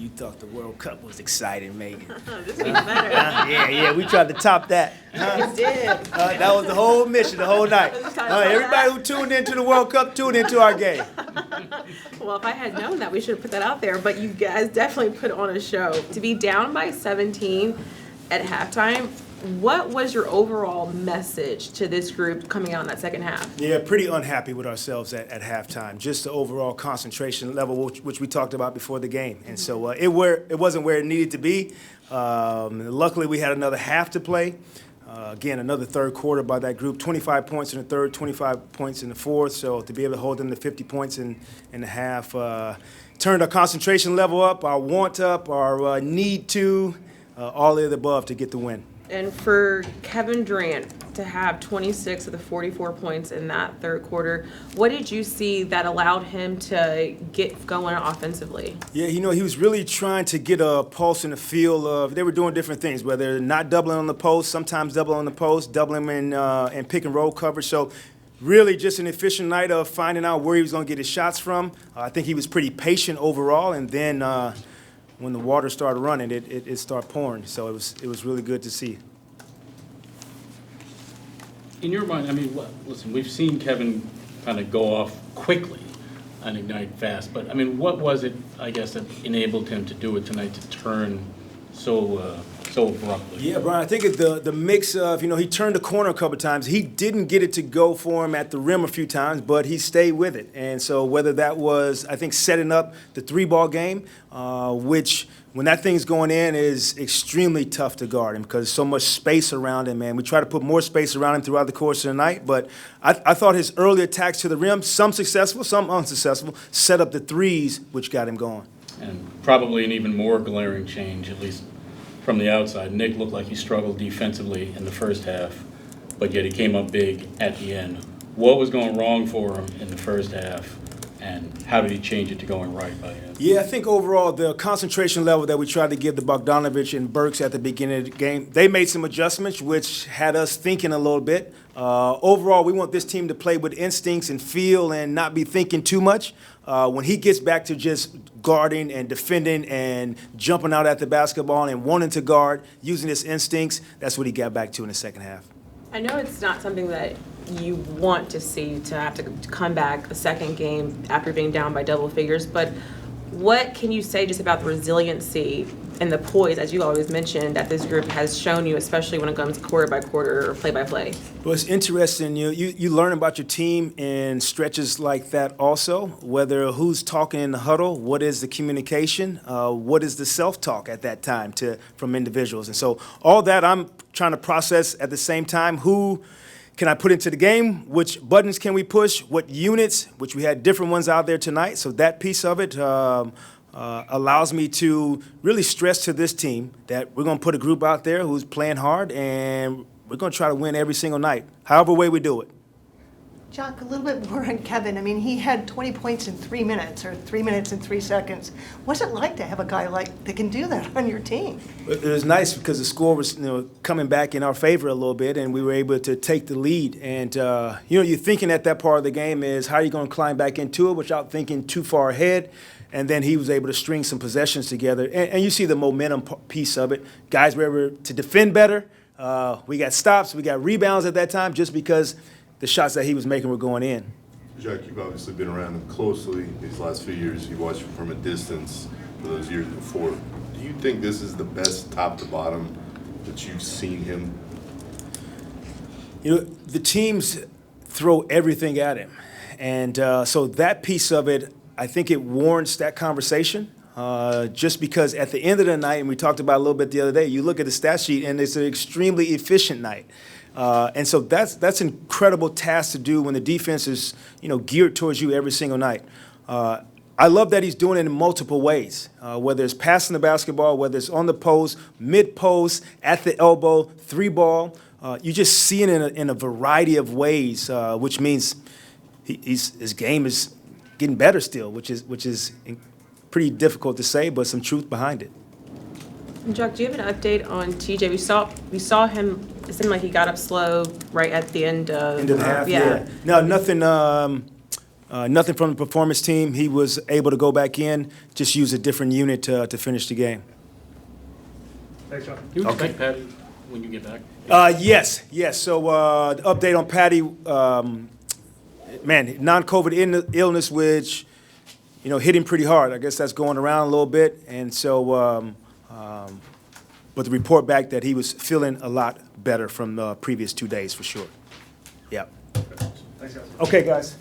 You thought the World Cup was exciting, Megan. This gets better. Yeah, we tried to top that. It did. That was the whole mission, the whole night. Everybody who tuned into the World Cup tuned into our game. Well, if I had known that, we should have put that out there. But you guys definitely put on a show. To be down by 17 at halftime, what was your overall message to this group coming out in that second half? Yeah, pretty unhappy with ourselves at halftime. Just the overall concentration level, which we talked about before the game. And so it wasn't where it needed to be. Luckily, we had another half to play. Again, another third quarter by that group. 25 points in the third, 25 points in the fourth. So to be able to hold them to 50 points in the half turned our concentration level up, our want up, our need to, all of the above to get the win. And for Kevin Durant to have 26 of the 44 points in that third quarter, what did you see that allowed him to get going offensively? Yeah, he was really trying to get a pulse in the feel of, they were doing different things, whether not doubling on the post, sometimes doubling on the post, doubling him in pick and roll coverage. So really just an efficient night of finding out where he was going to get his shots from. I think he was pretty patient overall, and then when the water started running, it started pouring. So it was really good to see. In your mind, I mean, listen, we've seen Kevin kind of go off quickly and ignite fast, but I mean, what was it, I guess, that enabled him to do it tonight to turn so abruptly? Yeah, Brian, I think it's the mix of, he turned the corner a couple of times. He didn't get it to go for him at the rim a few times, but he stayed with it. And so whether that was, I think, setting up the three-ball game, which when that thing's going in is extremely tough to guard him because there's so much space around him, man. We try to put more space around him throughout the course of the night, but I thought his early attacks to the rim, some successful, some unsuccessful, set up the threes, which got him going. And probably an even more glaring change, at least from the outside. Nick looked like he struggled defensively in the first half, but yet he came up big at the end. What was going wrong for him in the first half, and how did he change it to going right by him? Yeah, I think overall the concentration level that we tried to give to Bogdanovich and Burks at the beginning of the game, they made some adjustments, which had us thinking a little bit. Overall, we want this team to play with instincts and feel and not be thinking too much. When he gets back to just guarding and defending and jumping out at the basketball and wanting to guard, using his instincts, that's what he got back to in the second half. I know it's not something that you want to see, to have to come back a second game after being down by double figures, but what can you say just about the resiliency and the poise, as you always mentioned, that this group has shown you, especially when it comes quarter by quarter or play by play? Well, it's interesting. You learn about your team in stretches like that also, whether who's talking in the huddle, what is the communication, what is the self-talk at that time from individuals. And so all that I'm trying to process at the same time. Who can I put into the game? Which buttons can we push? What units, which we had different ones out there tonight. So that piece of it allows me to really stress to this team that we're going to put a group out there who's playing hard, and we're going to try to win every single night, however way we do it. Jacque, a little bit more on Kevin. I mean, he had 20 points in 3 minutes, or 3 minutes and 3 seconds. What's it like to have a guy that can do that on your team? It was nice because the score was coming back in our favor a little bit, and we were able to take the lead. And, you're thinking at that part of the game is how are you going to climb back into it without thinking too far ahead. And then he was able to string some possessions together. And you see the momentum piece of it. Guys were able to defend better. We got stops. We got rebounds at that time just because the shots that he was making were going in. Jacque, you've obviously been around him closely these last few years. You watched him from a distance for those years before. Do you think this is the best top to bottom that you've seen him? The teams throw everything at him. And so that piece of it, I think it warrants that conversation. Just because at the end of the night, and we talked about it a little bit the other day, you look at the stat sheet and it's an extremely efficient night. And so that's an incredible task to do when the defense is, geared towards you every single night. I love that he's doing it in multiple ways, whether it's passing the basketball, whether it's on the post, mid-post, at the elbow, three ball. You just see it in a variety of ways, which means his game is getting better still, which is pretty difficult to say, but some truth behind it. And Jacque, do you have an update on TJ? We saw him. It seemed like he got up slow right at the end of the half. Yeah. No, nothing Nothing from the performance team. He was able to go back in, just use a different unit to finish the game. Thanks, John. Do you expect Patty when you get back? Yes. So the update on Patty, man, non-COVID illness, which hit him pretty hard. I guess that's going around a little bit, and so. But the report back that he was feeling a lot better from the previous 2 days for sure. Yeah. Thanks, guys. Okay, guys.